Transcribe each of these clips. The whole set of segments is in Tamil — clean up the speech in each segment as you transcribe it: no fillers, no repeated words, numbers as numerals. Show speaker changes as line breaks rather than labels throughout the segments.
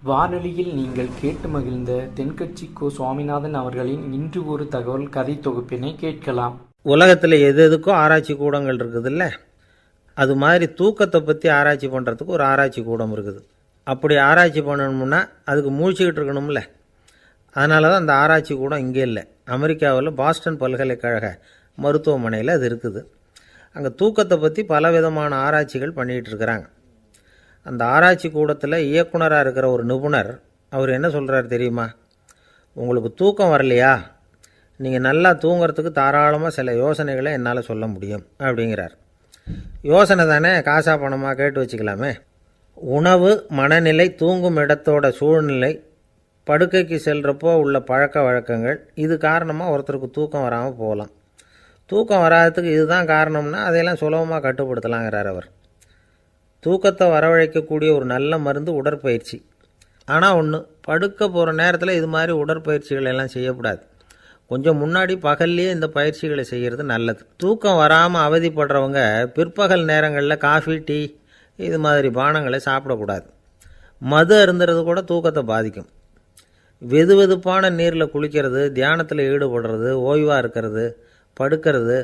வானொலியில் நீங்கள் கேட்டு மகிழ்ந்த தென்கட்சி கோ. சுவாமிநாதன் அவர்களின் இன்று ஒரு தகவல் கதை தொகுப்பினை கேட்கலாம்.
உலகத்தில் எது எதுக்கும் ஆராய்ச்சி கூடங்கள் இருக்குதுல்ல, அது மாதிரி தூக்கத்தை பற்றி ஆராய்ச்சி பண்ணுறதுக்கு ஒரு ஆராய்ச்சி கூடம் இருக்குது. அப்படி ஆராய்ச்சி பண்ணணும்னா அதுக்கு மூழ்கிக்கிட்டு இருக்கணும்ல. அதனால தான் அந்த ஆராய்ச்சி கூடம் இங்கே இல்லை, அமெரிக்காவில் பாஸ்டன் பல்கலைக்கழக மருத்துவமனையில் அது இருக்குது. அங்கே தூக்கத்தை பற்றி பலவிதமான ஆராய்ச்சிகள் பண்ணிகிட்டு இருக்கிறாங்க. அந்த ஆராய்ச்சி கூடத்தில் இயக்குனராக இருக்கிற ஒரு நிபுணர், அவர் என்ன சொல்கிறார் தெரியுமா? உங்களுக்கு தூக்கம் வரலையா, நீங்கள் நல்லா தூங்கிறதுக்கு தாராளமாக சில யோசனைகளை என்னால் சொல்ல முடியும் அப்படிங்கிறார். யோசனை தானே, காசா பணமாக கேட்டு வச்சுக்கலாமே. உணவு, மனநிலை, தூங்கும் இடத்தோட சூழ்நிலை, படுக்கைக்கு செல்கிறப்போ உள்ள பழக்க வழக்கங்கள், இது காரணமாக ஒருத்தருக்கு தூக்கம் வராமல் போகலாம். தூக்கம் வராததுக்கு இதுதான் காரணம்னா அதையெல்லாம் சுலபமாக கட்டுப்படுத்தலாங்கிறார் அவர். தூக்கத்தை வரவழைக்கக்கூடிய ஒரு நல்ல மருந்து உடற்பயிற்சி. ஆனால் ஒன்று, படுக்க போகிற நேரத்தில் இது மாதிரி உடற்பயிற்சிகள் எல்லாம் செய்யக்கூடாது. கொஞ்சம் முன்னாடி பகல்லையே இந்த பயிற்சிகளை செய்கிறது நல்லது. தூக்கம் வராமல் அவதிப்படுறவங்க பிற்பகல் நேரங்களில் காஃபி, டீ இது மாதிரி பானங்களை சாப்பிடக்கூடாது. மது அருந்துறது கூட தூக்கத்தை பாதிக்கும். வெது வெதுப்பான நீரில் குளிக்கிறது, தியானத்தில் ஈடுபடுறது, ஓய்வாக இருக்கிறது, படுக்கிறது,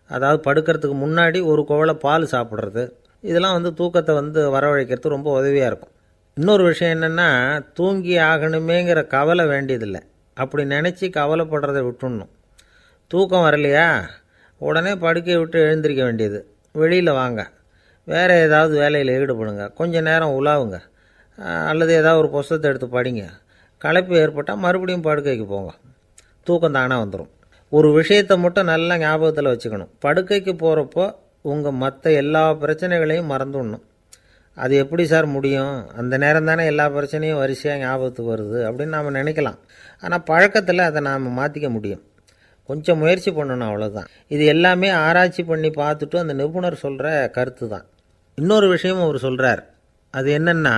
அதாவது படுக்கிறதுக்கு முன்னாடி ஒரு குவளை பால் சாப்பிட்றது, இதெல்லாம் தூக்கத்தை வரவழைக்கிறது ரொம்ப உதவியாக இருக்கும். இன்னொரு விஷயம் என்னென்னா, தூங்கி ஆகணுமேங்கிற கவலை வேண்டியதில்லை. அப்படி நினச்சி கவலைப்படுறதை விட்டுடணும். தூக்கம் வரலையா, உடனே படுக்கையை விட்டு எழுந்திரிக்க வேண்டியது. வெளியில் வாங்க, வேறு ஏதாவது வேலையில் ஈடுபடுங்க, கொஞ்சம் நேரம் உலாவுங்க, அல்லது ஏதாவது ஒரு புஸ்தகத்தை எடுத்து படிங்க. களைப்பு ஏற்பட்டால் மறுபடியும் படுக்கைக்கு போங்க, தூக்கம் தானாக வந்துடும். ஒரு விஷயத்தை மட்டும் நல்லா ஞாபகத்தில் வச்சுக்கணும். படுக்கைக்கு போகிறப்போ உங்கள் மற்ற எல்லா பிரச்சனைகளையும் மறந்துடணும். அது எப்படி சார் முடியும், அந்த நேரம் தானே எல்லா பிரச்சனையும் வரிசையாக ஞாபகத்துக்கு வருது அப்படின்னு நாம் நினைக்கலாம். ஆனால் பழக்கத்தில் அதை நாம் மாற்றிக்க முடியும். கொஞ்சம் முயற்சி பண்ணணும், அவ்வளோதான். இது எல்லாமே ஆராய்ச்சி பண்ணி பார்த்துட்டு அந்த நிபுணர் சொல்கிற கருத்து தான். இன்னொரு விஷயமும் அவர் சொல்கிறார். அது என்னென்னா,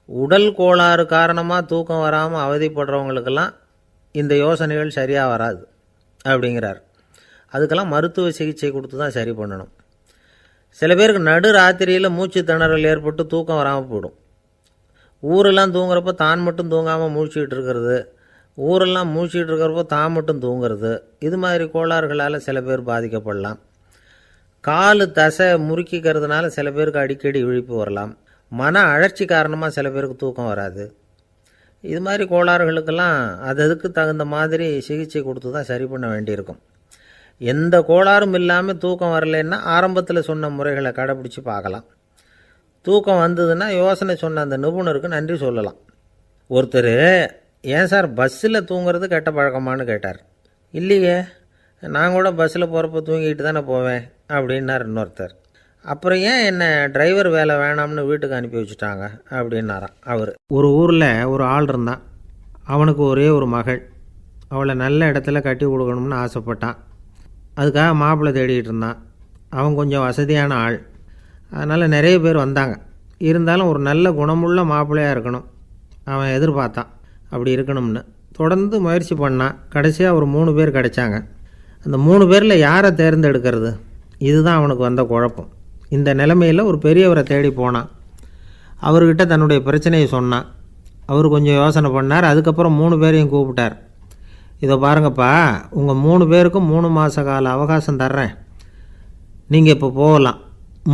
உடல் கோளாறு காரணமாக தூக்கம் வராமல் அவதிப்படுறவங்களுக்கெல்லாம் இந்த யோசனைகள் சரியாக வராது அப்படிங்கிறார். அதுக்கெல்லாம் மருத்துவ சிகிச்சை கொடுத்து தான் சரி பண்ணணும். சில பேருக்கு நடு ராத்திரியில் மூச்சு திணறல் ஏற்பட்டு தூக்கம் வராமல் போயிடும். ஊரெல்லாம் தூங்குறப்போ தான் மட்டும் தூங்காமல் மூழ்கிட்டு இருக்கிறது, ஊரெல்லாம் மூழ்கிட்டு இருக்கிறப்போ தான் மட்டும் தூங்குறது, இது மாதிரி கோளாறுகளால் சில பேர் பாதிக்கப்படலாம். கால் தசை முறுக்கிக்கிறதுனால சில பேருக்கு அடிக்கடி விழிப்பு வரலாம். மன அழற்சி காரணமாக சில பேருக்கு தூக்கம் வராது. இது மாதிரி கோளாறுகளுக்கெல்லாம் அதுக்கு தகுந்த மாதிரி சிகிச்சை கொடுத்து தான் சரி பண்ண வேண்டியிருக்கும். எந்த கோளாறும் இல்லாமல் தூக்கம் வரலைன்னா ஆரம்பத்தில் சொன்ன முறைகளை கடைப்பிடிச்சி பார்க்கலாம். தூக்கம் வந்ததுன்னா யோசனை சொன்ன அந்த நிபுணருக்கு நன்றி சொல்லலாம். ஒருத்தர், ஏன் சார் பஸ்ஸில் தூங்குறது கெட்ட பழக்கமானு கேட்டார். இல்லையே, நான் கூட பஸ்ஸில் போகிறப்ப தூங்கிட்டு தானே போவேன் அப்படின்னார் இன்னொருத்தர். அப்புறம் ஏன் என்ன டிரைவர் வேலை வேணாம்னு வீட்டுக்கு அனுப்பி வச்சுட்டாங்க அப்படின்னாராம் அவர். ஒரு ஊரில் ஒரு ஆள் இருந்தான். அவனுக்கு ஒரே ஒரு மகள். அவளை நல்ல இடத்துல கட்டி கொடுக்கணும்னு ஆசைப்பட்டான். அதுக்காக மாப்பிள்ளை தேடிக்கிட்டு இருந்தான். அவன் கொஞ்சம் வசதியான ஆள், அதனால் நிறைய பேர் வந்தாங்க. இருந்தாலும் ஒரு நல்ல குணமுள்ள மாப்பிள்ளையாக இருக்கணும் அவன் எதிர்பார்த்தான். அப்படி இருக்கணும்னு தொடர்ந்து முயற்சி பண்ணான். கடைசியாக ஒரு 3 பேர் கிடைச்சாங்க. அந்த 3 பேரில் யாரை தேர்ந்தெடுக்கிறது, இதுதான் அவனுக்கு வந்த குழப்பம். இந்த நிலைமையில் ஒரு பெரியவரை தேடி போனான். அவர்கிட்ட தன்னுடைய பிரச்சனையை சொன்னான். அவர் கொஞ்சம் யோசனை பண்ணார். அதுக்கப்புறம் 3 பேரையும் கூப்பிட்டார். இதை பாருங்கப்பா, உங்கள் 3 பேருக்கும் 3 மாத கால அவகாசம் தர்றேன். நீங்கள் இப்போ போகலாம்,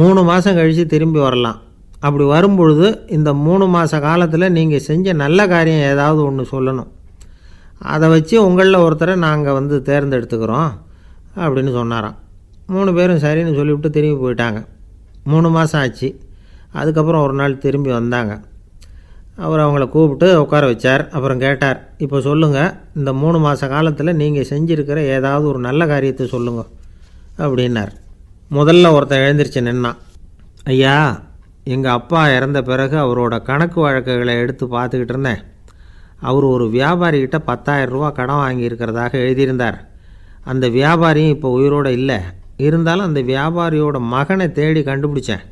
3 மாதம் கழித்து திரும்பி வரலாம். அப்படி வரும்பொழுது இந்த 3 மாத காலத்தில் நீங்கள் செஞ்ச நல்ல காரியம் ஏதாவது ஒன்று சொல்லணும். அதை வச்சு உங்களில் ஒருத்தரை நாங்கள் தேர்ந்தெடுத்துக்கிறோம் அப்படின்னு சொன்னாராம். 3 பேரும் சரின்னு சொல்லிவிட்டு திரும்பி போயிட்டாங்க. 3 மாதம் ஆச்சு. அதுக்கப்புறம் ஒரு நாள் திரும்பி வந்தாங்க. அவர் அவங்கள கூப்பிட்டு உட்கார வச்சார். அப்புறம் கேட்டார், இப்போ சொல்லுங்கள், இந்த 3 மாத காலத்தில் நீங்கள் செஞ்சுருக்கிற ஏதாவது ஒரு நல்ல காரியத்தை சொல்லுங்க அப்படின்னார். முதல்ல ஒருத்தன் எழுந்திரிச்சு நின்னான். ஐயா, எங்கள் அப்பா இறந்த பிறகு அவரோட கணக்கு வழக்குகளை எடுத்து பார்த்துக்கிட்டு இருந்தேன். அவர் ஒரு வியாபாரிகிட்ட 10,000 ரூபா கடன் வாங்கியிருக்கிறதாக எழுதியிருந்தார். அந்த வியாபாரியும் இப்போ உயிரோடு இல்லை. இருந்தாலும் அந்த வியாபாரியோட மகனை தேடி கண்டுபிடிச்சேன்.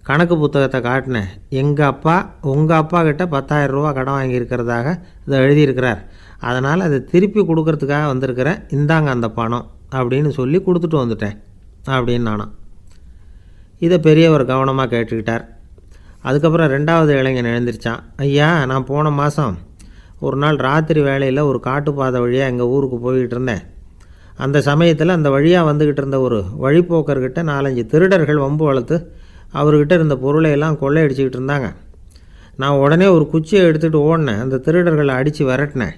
கணக்கு புத்தகத்தை காட்டினேன். எங்கள் அப்பா உங்கள் அப்பா கிட்ட 10,000 ரூபா கடன் வாங்கியிருக்கிறதாக இதை எழுதியிருக்கிறார். அதனால் அதை திருப்பி கொடுக்கறதுக்காக வந்திருக்கிறேன். இந்தாங்க அந்த பணம் அப்படின்னு சொல்லி கொடுத்துட்டு வந்துட்டேன் அப்படின்னு நானாம். இதை பெரியவர் கவனமாக கேட்டுக்கிட்டார். அதுக்கப்புறம் ரெண்டாவது இளைஞன் எழுந்திரிச்சான். ஐயா, நான் போன மாதம் ஒரு நாள் ராத்திரி வேளையில் ஒரு காட்டுப்பாதை வழியாக எங்கள் ஊருக்கு போய்கிட்டு இருந்தேன். அந்த சமயத்தில் அந்த வழியாக வந்துக்கிட்டு இருந்த ஒரு வழிப்போக்கர்கிட்ட 4-5 திருடர்கள் வம்பு வளர்த்து அவர்கிட்ட இருந்த பொருளை எல்லாம் கொள்ளையடிச்சிக்கிட்டு இருந்தாங்க. நான் உடனே ஒரு குச்சியை எடுத்துகிட்டு ஓடினேன். அந்த திருடர்களை அடித்து விரட்டினேன்.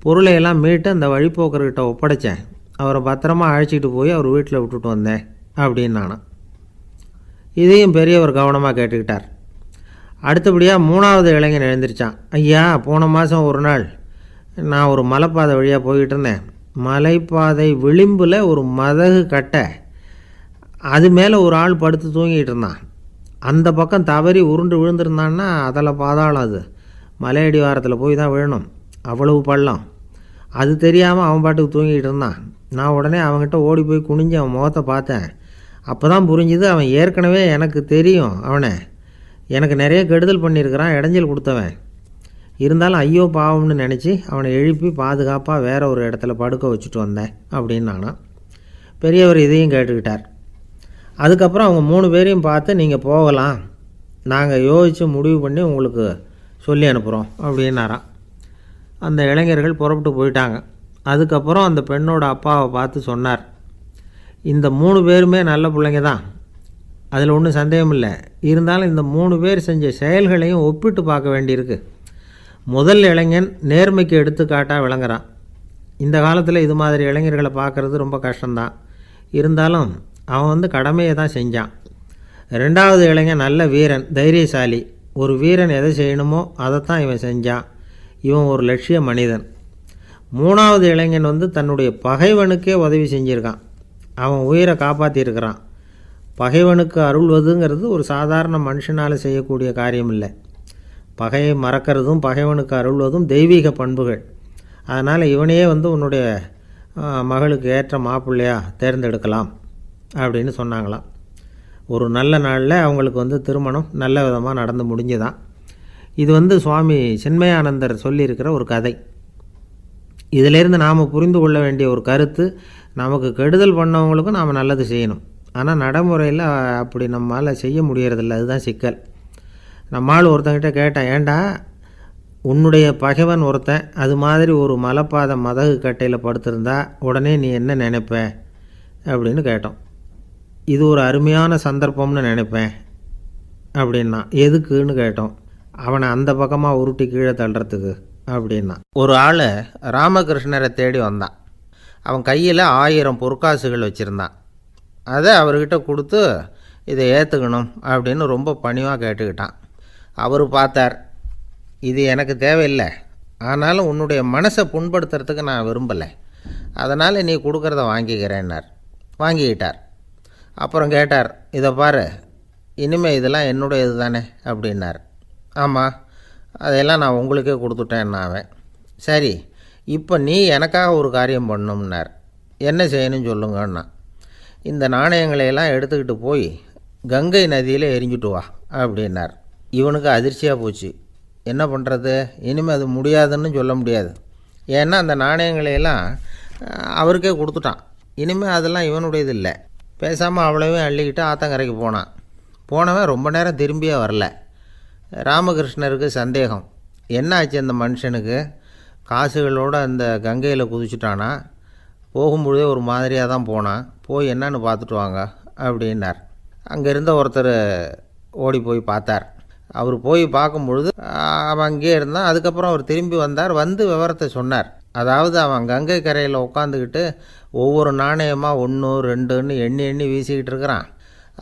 பொருளையெல்லாம் மீட்டு அந்த வழிப்போக்கர்கிட்ட ஒப்படைச்சேன். அவரை பத்திரமா அழைச்சிட்டு போய் அவர் வீட்டில் விட்டுட்டு வந்தேன் அப்படின்னு நானும். இதையும் பெரியவர் கவனமாக கேட்டுக்கிட்டார். அடுத்தபடியாக மூணாவது இளைஞன் எழுந்திரிச்சான். ஐயா, போன மாதம் ஒரு நாள் நான் ஒரு மலைப்பாதை வழியாக போய்கிட்டு இருந்தேன். மலைப்பாதை விளிம்பில் ஒரு மதகு கட்டை, அது மேலே ஒரு ஆள் படுத்து தூங்கிட்டு இருந்தான். அந்த பக்கம் தவறி உருண்டு விழுந்திருந்தான்னா அதில் பாதாளம். அது மலையடி வாரத்தில் போய் தான் விழணும், அவ்வளவு பள்ளம். அது தெரியாமல் அவன் பாட்டுக்கு தூங்கிட்டு இருந்தான். நான் உடனே அவன்கிட்ட ஓடி போய் குனிஞ்சு அவன் முகத்தை பார்த்தேன். அப்போ தான் புரிஞ்சுது, அவன் ஏற்கனவே எனக்கு தெரியும். அவனை எனக்கு நிறைய கெடுதல் பண்ணியிருக்கிறான், இடைஞ்சல் கொடுத்தவன். இருந்தாலும் ஐயோ பாவம்னு நினச்சி அவனை எழுப்பி பாதுகாப்பாக வேற ஒரு இடத்துல படுக்க வச்சுட்டு வந்தேன் அப்படின்னு நானும். பெரியவர் இதையும் கேட்டுக்கிட்டார். அதுக்கப்புறம் அவங்க 3 பேரையும் பார்த்து, நீங்கள் போகலாம், நாங்கள் யோசித்து முடிவு பண்ணி உங்களுக்கு சொல்லி அனுப்புகிறோம் அப்படின்னாராம். அந்த இளைஞர்கள் புறப்பட்டு போயிட்டாங்க. அதுக்கப்புறம் அந்த பெண்ணோட அப்பாவை பார்த்து சொன்னார், இந்த 3 பேருமே நல்ல பிள்ளைங்க தான், அதில் ஒன்றும் சந்தேகம் இல்லை. இருந்தாலும் இந்த 3 பேர் செஞ்ச செயல்களையும் ஒப்பிட்டு பார்க்க வேண்டியிருக்கு. முதல் இளைஞன் நேர்மைக்கு எடுத்துக்காட்டாக விளங்குறான். இந்த காலத்தில் இது மாதிரி இளைஞர்களை பார்க்குறது ரொம்ப கஷ்டம்தான். இருந்தாலும் அவன் கடமையை தான் செஞ்சான். ரெண்டாவது இளைஞன் நல்ல வீரன், தைரியசாலி. ஒரு வீரன் எதை செய்யணுமோ அதைத்தான் இவன் செஞ்சான். இவன் ஒரு லட்சிய மனிதன். மூணாவது இளைஞன் தன்னுடைய பகைவனுக்கே உதவி செஞ்சுருக்கான். அவன் உயிரை காப்பாற்றியிருக்கிறான். பகைவனுக்கு அருள்வதுங்கிறது ஒரு சாதாரண மனுஷனால் செய்யக்கூடிய காரியம் இல்லை. பகையை மறக்கிறதும் பகைவனுக்கு அருள்வதும் தெய்வீக பண்புகள். அதனால் இவனையே உன்னுடைய மகளுக்கு ஏற்ற மாப்பிள்ளையாக தேர்ந்தெடுக்கலாம் அப்படின்னு சொன்னாங்களாம். ஒரு நல்ல நாளில் அவங்களுக்கு திருமணம் நல்ல விதமாக நடந்து முடிஞ்சுதான். இது சுவாமி சின்மயானந்தர் சொல்லியிருக்கிற ஒரு கதை. இதிலேருந்து நாம் புரிந்து கொள்ள வேண்டிய ஒரு கருத்து, நமக்கு கெடுதல் பண்ணவங்களுக்கும் நாம் நல்லது செய்யணும். ஆனால் நடைமுறையில் அப்படி நம்மளால் செய்ய முடியறதில்ல. அதுதான் சிக்கல். நம்மால் ஒருத்தங்கிட்ட கேட்டேன், ஏண்டா உன்னுடைய பகைவன் ஒருத்தன் அது மாதிரி ஒரு மலைப்பாதை மதகு கட்டையில் படுத்திருந்தா உடனே நீ என்ன நினைப்ப அப்படின்னு கேட்டோம். இது ஒரு அருமையான சந்தர்ப்பம்னு நினைப்பேன் அப்படின்னா. எதுக்குன்னு கேட்டோம். அவனை அந்த பக்கமாக உருட்டி கீழே தள்ளுறதுக்கு அப்படின்னா. ஒரு ஆள் ராமகிருஷ்ணரை தேடி வந்தான். அவன் கையில் 1000 பொற்காசுகள் வச்சுருந்தான். அதை அவர்கிட்ட கொடுத்து இதை ஏற்றுக்கணும் அப்படின்னு ரொம்ப பணிவாக கேட்டுக்கிட்டான். அவர் பார்த்தார், இது எனக்கு தேவையில்லை, ஆனாலும் உன்னுடைய மனசை புண்படுத்துறதுக்கு நான் விரும்பலை, அதனால் நீ கொடுக்குறத வாங்கிக்கிறேன்னார். வாங்கிக்கிட்டார். அப்புறம் கேட்டார், இதை பாரு, இனிமேல் இதெல்லாம் என்னுடையது தானே அப்படின்னார். ஆமாம், அதையெல்லாம் நான் உங்களுக்கே கொடுத்துட்டேன்னா அவன். சரி, இப்போ நீ எனக்காக ஒரு காரியம் பண்ணணும்னார். என்ன செய்யணும்னு சொல்லுங்கன்னா, இந்த நாணயங்களையெல்லாம் எடுத்துக்கிட்டு போய் கங்கை நதியில் எரிஞ்சுட்டு வா அப்படின்னார். இவனுக்கு அதிர்ச்சியாக போச்சு. என்ன பண்ணுறது, இனிமேல் அது முடியாதுன்னு சொல்ல முடியாது. ஏன்னா அந்த நாணயங்களையெல்லாம் அவருக்கே கொடுத்துட்டான். இனிமேல் அதெல்லாம் இவனுடையது இல்லை. பேசாமல் அவ்வளோவே அள்ளிக்கிட்டு ஆத்தங்கரைக்கு போனான். போனவன் ரொம்ப நேரம் திரும்பியே வரல. ராமகிருஷ்ணருக்கு சந்தேகம், என்ன ஆச்சு அந்த மனுஷனுக்கு, காசுகளோடு அந்த கங்கையில் குதிச்சுட்டானா, போகும்பொழுதே ஒரு மாதிரியாக தான் போனான், போய் என்னன்னு பார்த்துட்டு வாங்க அப்படின்னார். அங்கே இருந்த ஒருத்தர் ஓடி போய் பார்த்தார். அவர் போய் பார்க்கும்பொழுது அவன் அங்கேயே இருந்தான். அதுக்கப்புறம் அவர் திரும்பி வந்தார். வந்து விவரத்தை சொன்னார். அதாவது அவன் கங்கை கரையில் உட்காந்துக்கிட்டு ஒவ்வொரு நாணயமாக 1, 2ன்னு எண்ணி எண்ணி வீசிக்கிட்டு இருக்கிறான்.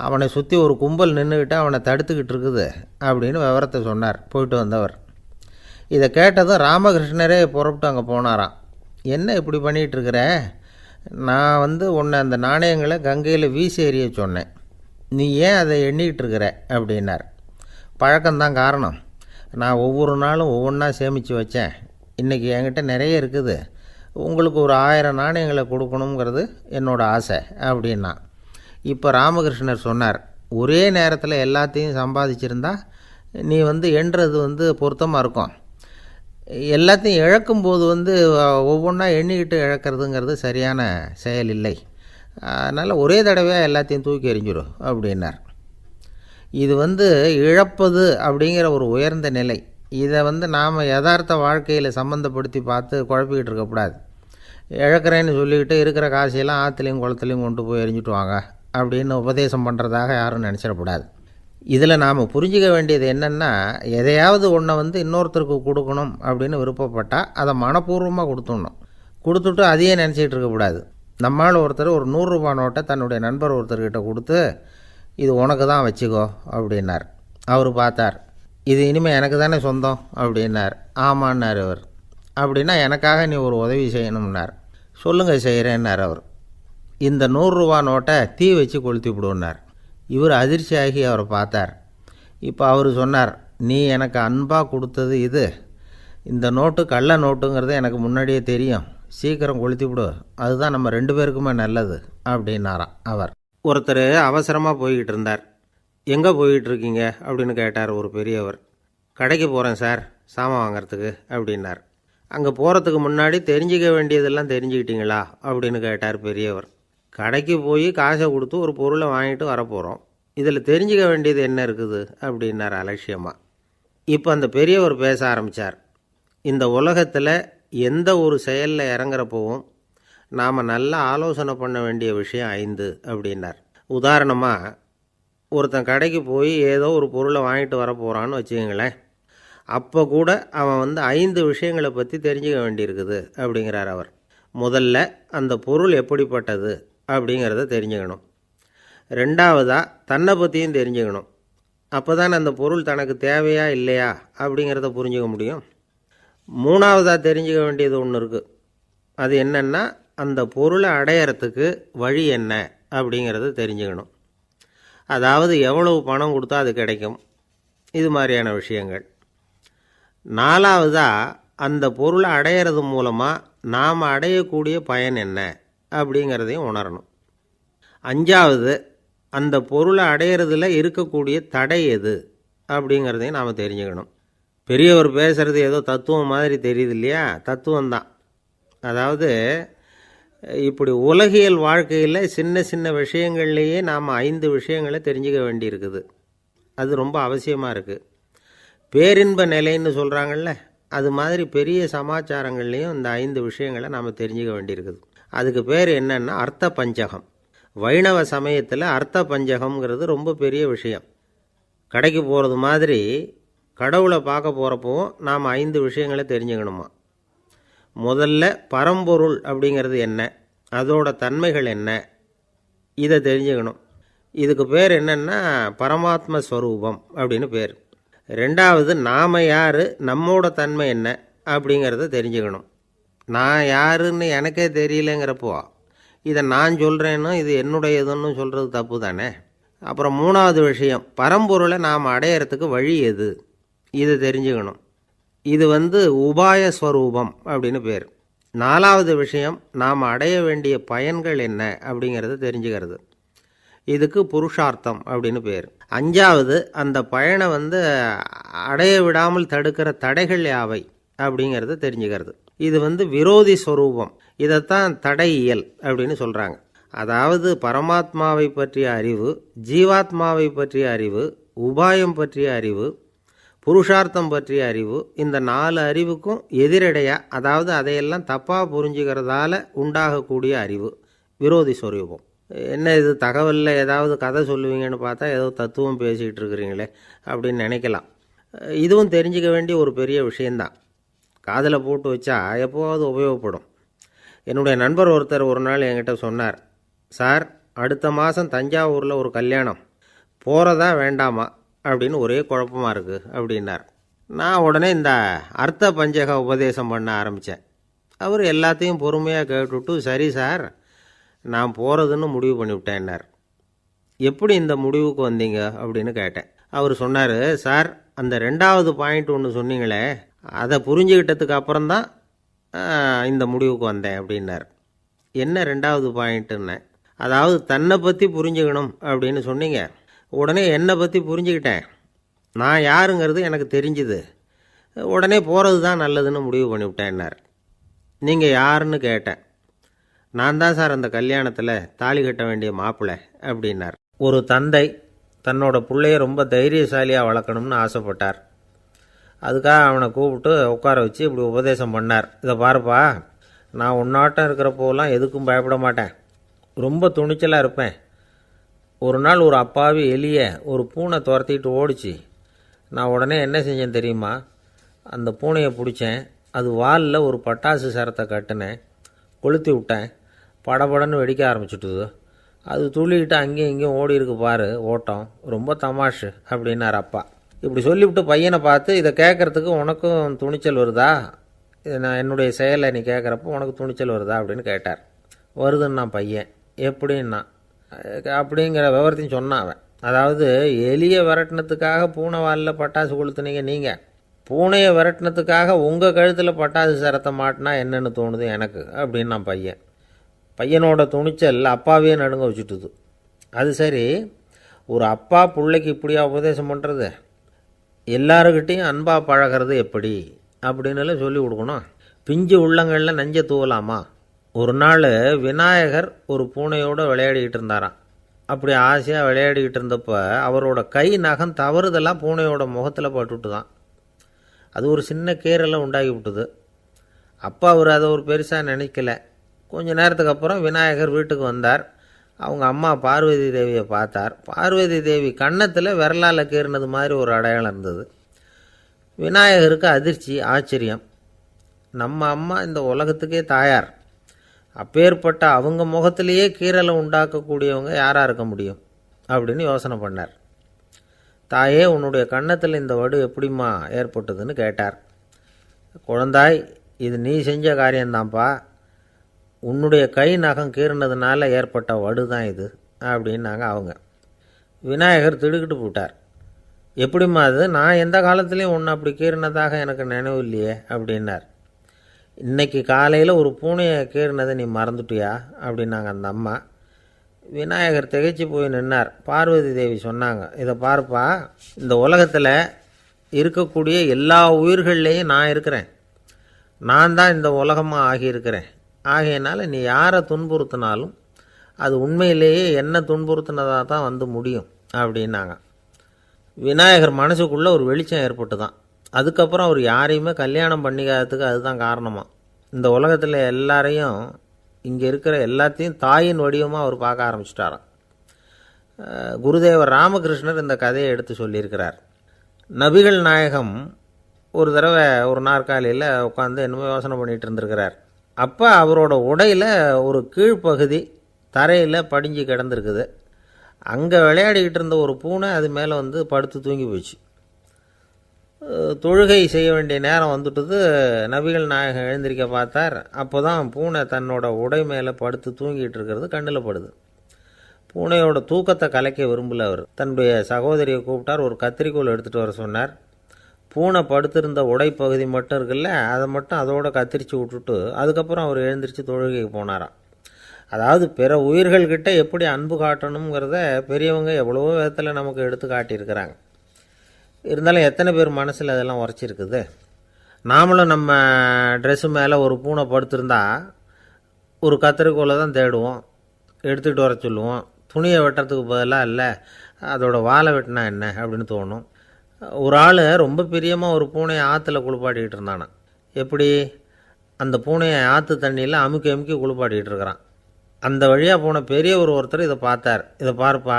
அவனை சுற்றி ஒரு கும்பல் நின்றுக்கிட்டு அவனை தடுத்துக்கிட்டு இருக்குது அப்படின்னு விவரத்தை சொன்னார் போயிட்டு வந்தவர். இதை கேட்டதும் ராமகிருஷ்ணரே புறப்பட்டு அங்கே போனாராம். என்ன இப்படி பண்ணிகிட்ருக்கிற, நான் உன்னை அந்த நாணயங்களை கங்கையில் வீசி எறிய சொன்னேன், நீ ஏன் அதை எண்ணிக்கிட்டு இருக்கிற அப்படின்னார். பழக்கம்தான் காரணம், நான் ஒவ்வொரு நாளும் ஒவ்வொன்றா சேமித்து வச்சேன். இன்றைக்கி என்கிட்ட நிறைய இருக்குது, உங்களுக்கு ஒரு 1000 நாணயங்களை கொடுக்கணுங்கிறது என்னோடய ஆசை அப்படின்னா. இப்போ ராமகிருஷ்ணர் சொன்னார், ஒரே நேரத்தில் எல்லாத்தையும் சம்பாதிச்சிருந்தா நீ எண்ணுறது பொருத்தமாக இருக்கும். எல்லாத்தையும் இழக்கும்போது ஒவ்வொன்றா எண்ணிக்கிட்டு இழக்கிறதுங்கிறது சரியான செயல் இல்லை. அதனால் ஒரே தடவையாக எல்லாத்தையும் தூக்கி எறிஞ்சிடும் அப்படின்னார். இது இழப்பது அப்படிங்கிற ஒரு உயர்ந்த நிலை. இதை நாம் யதார்த்த வாழ்க்கையில் சம்மந்தப்படுத்தி பார்த்து குழப்பிக்கிட்டு இருக்கக்கூடாது. இழக்கிறேன்னு சொல்லிக்கிட்டு இருக்கிற காசையெல்லாம் ஆற்றுலையும் குளத்துலையும் கொண்டு போய் எரிஞ்சிட்டு வாங்க அப்படின்னு உபதேசம் பண்ணுறதாக யாரும் நினச்சிடக்கூடாது. இதில் நாம் புரிஞ்சிக்க வேண்டியது என்னென்னா, எதையாவது ஒன்றை இன்னொருத்தருக்கு கொடுக்கணும் அப்படின்னு விருப்பப்பட்டால் அதை மனப்பூர்வமாக கொடுத்துடணும். கொடுத்துட்டு அதையே நினச்சிக்கிட்டு இருக்கக்கூடாது. நம்மால் ஒருத்தர் ஒரு 100 ரூபா நோட்டை தன்னுடைய நண்பர் ஒருத்தர்கிட்ட கொடுத்து, இது உனக்கு தான் வச்சுக்கோ அப்படின்னார். அவர் பார்த்தார், இது இனிமேல் எனக்கு தானே சொந்தம் அப்படின்னார். ஆமான்னார் அவர். அப்படின்னா எனக்காக நீ ஒரு உதவி செய்யணும்னார். சொல்லுங்கள் செய்கிறேன்னார் அவர். இந்த 100 ரூபா நோட்டை தீ வச்சு கொளுத்தி விடுன்னார். இவர் அதிர்ச்சியாகி அவரை பார்த்தார். இப்போ அவர் சொன்னார், நீ எனக்கு அன்பாக கொடுத்தது இது, இந்த நோட்டு கள்ள நோட்டுங்கிறது எனக்கு முன்னாடியே தெரியும், சீக்கிரம் கொளுத்தி விடு, அதுதான் நம்ம 2 பேருக்குமே நல்லது அப்படின்னாராம் அவர். ஒருத்தர் அவசரமாக போய்கிட்டு இருந்தார். எங்கே போய்கிட்டு இருக்கீங்க அப்படின்னு கேட்டார் ஒரு பெரியவர். கடைக்கு போகிறேன் சார், சாமான் வாங்கிறதுக்கு அப்படின்னார். அங்கே போகிறதுக்கு முன்னாடி தெரிஞ்சிக்க வேண்டியதெல்லாம் தெரிஞ்சுக்கிட்டீங்களா அப்படின்னு கேட்டார் பெரியவர். கடைக்கு போய் காசை கொடுத்து ஒரு பொருளை வாங்கிட்டு வரப்போகிறோம், இதில் தெரிஞ்சிக்க வேண்டியது என்ன இருக்குது அப்படின்னார் அலட்சியமாக. இப்போ அந்த பெரியவர் பேச ஆரம்பித்தார். இந்த உலகத்தில் எந்த ஒரு செயலில் இறங்குறப்போவும் நாம் நல்லா ஆலோசனை பண்ண வேண்டிய விஷயம் 5 அப்படின்னார். உதாரணமாக, ஒருத்தன் கடைக்கு போய் ஏதோ ஒரு பொருளை வாங்கிட்டு வர போகிறான்னு வச்சுக்கோங்களேன். அப்போ கூட அவன் 5 விஷயங்களை பற்றி தெரிஞ்சுக்க வேண்டியிருக்குது அப்படிங்கிறார் அவர். முதல்ல அந்த பொருள் எப்படிப்பட்டது அப்படிங்கிறத தெரிஞ்சுக்கணும். 2வதாக தன்னை பற்றியும் தெரிஞ்சுக்கணும். அப்போ தான் அந்த பொருள் தனக்கு தேவையா இல்லையா அப்படிங்கிறத புரிஞ்சுக்க முடியும். 3வதாக தெரிஞ்சுக்க வேண்டியது ஒன்று இருக்குது. அது என்னென்னா, அந்த பொருளை அடையிறதுக்கு வழி என்ன அப்படிங்கிறத தெரிஞ்சுக்கணும். அதாவது எவ்வளவு பணம் கொடுத்தா அது கிடைக்கும், இது மாதிரியான விஷயங்கள். 4வதாக அந்த பொருளை அடையிறது மூலமாக நாம் அடையக்கூடிய பயன் என்ன அப்படிங்கிறதையும் உணரணும். 5வது, அந்த பொருளை அடையிறதுல இருக்கக்கூடிய தடை எது அப்படிங்கிறதையும் நாம் தெரிஞ்சுக்கணும். பெரியவர் பேசுகிறது ஏதோ தத்துவம் மாதிரி தெரியுது இல்லையா? தத்துவம்தான். அதாவது இப்படி உலகியல் வாழ்க்கையில் சின்ன சின்ன விஷயங்கள்லேயே நாம் 5 விஷயங்களை தெரிஞ்சுக்க வேண்டியிருக்குது. அது ரொம்ப அவசியமாக இருக்குது. பேரின்ப நிலைன்னு சொல்கிறாங்கள்ல, அது மாதிரி பெரிய சமாச்சாரங்கள்லேயும் இந்த 5 விஷயங்களை நாம் தெரிஞ்சுக்க வேண்டியிருக்குது. அதுக்கு பேர் என்னன்னா அர்த்த பஞ்சகம். வைணவ சமயத்தில் அர்த்த பஞ்சகம்ங்கிறது ரொம்ப பெரிய விஷயம். கடைக்கு போகிறது மாதிரி கடவுளை பார்க்க போகிறப்பவும் நாம் 5 விஷயங்களை தெரிஞ்சுக்கணுமா. முதல்ல பரம்பொருள் அப்படிங்கிறது என்ன, அதோட தன்மைகள் என்ன, இதை தெரிஞ்சுக்கணும். இதுக்கு பேர் என்னன்னா பரமாத்ம ஸ்வரூபம் அப்படின்னு பேர். 2வது, நாம் யார், நம்மோட தன்மை என்ன அப்படிங்கிறத தெரிஞ்சுக்கணும். நான் யாருன்னு எனக்கே தெரியலங்கிறப்போ இதை நான் சொல்கிறேன்னு இது என்னுடையதுன்னு சொல்கிறது தப்பு தானே. அப்புறம் 3வது விஷயம், பரம்பொருளை நாம் அடையிறதுக்கு வழி எது, இதை தெரிஞ்சுக்கணும். இது உபாய ஸ்வரூபம் அப்படின்னு பேர். 4வது விஷயம், நாம் அடைய வேண்டிய பயன்கள் என்ன அப்படிங்கிறத தெரிஞ்சுக்கிறது. இதுக்கு புருஷார்த்தம் அப்படின்னு பேர். 5வது, அந்த பயனை அடைய விடாமல் தடுக்கிற தடைகள் யாவை அப்படிங்கிறத தெரிஞ்சுக்கிறது. இது விரோதி ஸ்வரூபம். இதைத்தான் தடையியல் அப்படின்னு சொல்கிறாங்க. அதாவது பரமாத்மாவை பற்றிய அறிவு, ஜீவாத்மாவை பற்றிய அறிவு, உபாயம் பற்றிய அறிவு, புருஷார்த்தம் பற்றிய அறிவு, இந்த 4 அறிவுக்கும் எதிரடையாக, அதாவது அதையெல்லாம் தப்பாக புரிஞ்சுக்கிறதால உண்டாகக்கூடிய அறிவு விரோதி ஸ்வரூபம். என்ன இது தகவலில் ஏதாவது கதை சொல்லுவீங்கன்னு பார்த்தா ஏதோ தத்துவம் பேசிகிட்டு இருக்கிறீங்களே அப்படின்னு நினைக்கலாம். இதுவும் தெரிஞ்சுக்க வேண்டிய ஒரு பெரிய விஷயந்தான். காதில் போட்டு வச்சா எப்போவாவது உபயோகப்படும். என்னுடைய நண்பர் ஒருத்தர் ஒரு நாள் என்கிட்ட சொன்னார், சார், அடுத்த மாதம் தஞ்சாவூரில் ஒரு கல்யாணம், போகிறதா வேண்டாமா அப்படின்னு ஒரே குழப்பமாக இருக்குது அப்படின்னார். நான் உடனே இந்த அர்த்த பஞ்சக உபதேசம் பண்ண ஆரம்பித்தேன். அவர் எல்லாத்தையும் பொறுமையாக கேட்டுவிட்டு, சரி சார், நான் போகிறதுன்னு முடிவு பண்ணிவிட்டேன்னார். எப்படி இந்த முடிவுக்கு வந்தீங்க அப்படின்னு கேட்டேன். அவர் சொன்னார், சார், அந்த 2வது பாயிண்ட் ஒன்று சொன்னீங்களே, அதை புரிஞ்சுக்கிட்டதுக்கு அப்புறம்தான் இந்த முடிவுக்கு வந்தேன் அப்படின்னார். என்ன 2வது பாயிண்ட்டுன்னு? அதாவது தன்னை பற்றி புரிஞ்சுக்கணும் அப்படின்னு சொன்னீங்க. உடனே என்னை பற்றி புரிஞ்சுக்கிட்டேன், நான் யாருங்கிறது எனக்கு தெரிஞ்சுது, உடனே போகிறது தான் நல்லதுன்னு முடிவு பண்ணிவிட்டேன்னார். நீங்கள் யாருன்னு கேட்டேன். நான் தான் சார் அந்த கல்யாணத்தில் தாலி கட்ட வேண்டிய மாப்பிள்ளை அப்படின்னார். ஒரு தந்தை தன்னோட பிள்ளைய ரொம்ப தைரியசாலியாக வளர்க்கணும்னு ஆசைப்பட்டார். அதுக்காக அவனை கூப்பிட்டு உட்கார வச்சு இப்படி உபதேசம் பண்ணார். இதை பாருப்பா, நான் உன்னாட்டம் இருக்கிறப்போலாம் எதுக்கும் பயப்பட மாட்டேன், ரொம்ப துணிச்சலாக இருப்பேன். ஒரு நாள் ஒரு அப்பாவி எலியை ஒரு பூனை துரத்திட்டு ஓடிச்சு. நான் உடனே என்ன செஞ்சேன் தெரியுமா? அந்த பூனையை பிடிச்சேன், அது வாலில் ஒரு பட்டாசு சரத்தை கட்டினேன், கொளுத்தி விட்டேன், படபடன்னு வெடிக்க ஆரம்பிச்சுட்டுது. அது துள்ளிக்கிட்டு அங்கேயும் இங்கேயும் ஓடி இருக்கு பாரு ஓட்டம், ரொம்ப தமாஷு அப்படின்னார் அப்பா. இப்படி சொல்லிவிட்டு பையனை பார்த்து, இதை கேட்குறதுக்கு உனக்கும் துணிச்சல் வருதா? நான் என்னுடைய செயலை நீ கேட்குறப்போ உனக்கு துணிச்சல் வருதா அப்படின்னு கேட்டார். வருதுன்னா பையன். எப்படின்னா அப்படிங்கிற விவரத்தையும் சொன்னான் அவன். அதாவது எலியை விரட்டினத்துக்காக பூனை வாலில் பட்டாசு கொளுத்துனீங்க நீங்கள், பூனையை விரட்டினத்துக்காக உங்கள் கழுத்தில் பட்டாசு சரத்தை மாட்டினா என்னென்னு தோணுது எனக்கு அப்படின்னு நான் பையன். பையனோட துணிச்சல் அப்பாவே நடுங்க வச்சுட்டுது. அது சரி, ஒரு அப்பா பிள்ளைக்கு இப்படியா உபதேசம் பண்ணுறது? எல்லாருக்கிட்டையும் அன்பாக பழகிறது எப்படி அப்படின்னு சொல்லி கொடுக்கணும். பிஞ்சு உள்ளங்களில் நஞ்சை தூவலாமா? ஒரு நாள் விநாயகர் ஒரு பூனையோடு விளையாடிக்கிட்டு இருந்தாராம். அப்படி ஆசையாக விளையாடிக்கிட்டு இருந்தப்போ அவரோட கை நகம் தவறுதெல்லாம் பூனையோட முகத்தில் பட்டுட்டு தான். அது ஒரு சின்ன கீறலை உண்டாகி விட்டுது. அப்பா அவர் அதை ஒரு பெருசாக நினைக்கல. கொஞ்ச நேரத்துக்கு அப்புறம் விநாயகர் வீட்டுக்கு வந்தார். அவங்க அம்மா பார்வதி தேவியை பார்த்தார். பார்வதி தேவி கன்னத்தில் விரலால் கீறினது மாதிரி ஒரு அடையாளம் இருந்தது. விநாயகருக்கு அதிர்ச்சி, ஆச்சரியம். நம்ம அம்மா இந்த உலகத்துக்கே தாயார், அப்பேற்பட்ட அவங்க முகத்திலேயே கீறலை உண்டாக்கக்கூடியவங்க யாராக இருக்க முடியும் அப்படின்னு யோசனை பண்ணார். தாயே, உன்னுடைய கன்னத்தில் இந்த வடு எப்படிம்மா ஏற்பட்டதுன்னு கேட்டார். குழந்தாய், இது நீ செஞ்ச காரியம்தான்ப்பா, உன்னுடைய கை நகம் கீறினதுனால ஏற்பட்ட வடு தான் இது அப்படின்னாங்க அவங்க. விநாயகர் திடுக்கிட்டு போட்டார். எப்படிம்மா அது? நான் எந்த காலத்துலேயும் ஒன்று அப்படி கீறினதாக எனக்கு நினைவு இல்லையே அப்படின்னார். இன்னைக்கு காலையில் ஒரு பூனையை கீறினதை நீ மறந்துட்டியா அப்படின்னாங்க அந்த அம்மா. விநாயகர் திகைச்சு போய் நின்னார். பார்வதி தேவி சொன்னாங்க, இதை பார்ப்பா, இந்த உலகத்தில் இருக்கக்கூடிய எல்லா உயிர்கள்லேயும் நான் இருக்கிறேன், நான் தான் இந்த உலகமாக ஆகியிருக்கிறேன். ஆகையினால நீ யாரை துன்புறுத்தினாலும் அது உண்மையிலேயே என்ன துன்புறுத்தினதாக தான் வந்து முடியும் அப்படின்னாங்க. விநாயகர் மனசுக்குள்ளே ஒரு வெளிச்சம் ஏற்பட்டு தான். அதுக்கப்புறம் அவர் யாரையுமே கல்யாணம் பண்ணிக்காததுக்கு அதுதான் காரணமாக. இந்த உலகத்தில் எல்லாரையும், இங்கே இருக்கிற எல்லாத்தையும் தாயின் வடிவமாக அவர் பார்க்க ஆரம்பிச்சிட்டாராம். குருதேவர் ராமகிருஷ்ணர் இந்த கதையை எடுத்து சொல்லியிருக்கிறார். நபிகள் நாயகம் ஒரு தடவை ஒரு நாற்காலியில் உட்காந்து என்னமோ யோசனை பண்ணிகிட்டு இருந்திருக்கிறார். அப்போ அவரோட உடையில் ஒரு கீழ்ப்பகுதி தரையில் படிஞ்சு கிடந்திருக்குது. அங்கே விளையாடிக்கிட்டு இருந்த ஒரு பூனை அது மேலே வந்து படுத்து தூங்கி போச்சு. தொழுகை செய்ய வேண்டிய நேரம் வந்துட்டுது. நபிகள் நாயகம் எழுந்திருக்க பார்த்தார். அப்போ தான் பூனை தன்னோட உடை மேலே படுத்து தூங்கிட்டு இருக்கிறது கண்ணில் படுது. பூனையோட தூக்கத்தை கலைக்க விரும்பல அவர். தன்னுடைய சகோதரியை கூப்பிட்டார். ஒரு கத்திரிக்கோல் எடுத்துகிட்டு வர சொன்னார். பூனை படுத்திருந்த உடைப்பகுதி மட்டும் இருக்குல்ல, அதை மட்டும் அதோட கத்திரிச்சு விட்டுட்டு அதுக்கப்புறம் அவர் எழுந்திரிச்சு தொழுகைக்கு போனாராம். அதாவது பிற உயிர்கள்கிட்ட எப்படி அன்பு காட்டணுங்கிறத பெரியவங்க எவ்வளவோ விதத்தில் நமக்கு எடுத்து காட்டியிருக்கிறாங்க. இருந்தாலும் எத்தனை பேர் மனசில் அதெல்லாம் உரைச்சிருக்குது? நாமளும் நம்ம ட்ரெஸ்ஸு மேலே ஒரு பூனை படுத்திருந்தா ஒரு கத்திரிக்கோலை தான் தேடுவோம், எடுத்துக்கிட்டு வர சொல்லுவோம். துணியை வெட்டுறதுக்கு பதிலாக இல்லை அதோட வாழை வெட்டினா என்ன அப்படின்னு தோணும். ஒரு ஆள் ரொம்ப பிரியமாக ஒரு பூனையை ஆற்றுல குளிப்பாட்டிக்கிட்டு இருந்தானா. எப்படி? அந்த பூனையை ஆற்று தண்ணியில் அமுக்கி அமுக்கி குளிப்பாட்டிக்கிட்டு இருக்கிறான். அந்த வழியாக போன பெரியவர் ஒருத்தர் இதை பார்த்தார். இதை பார்ப்பா,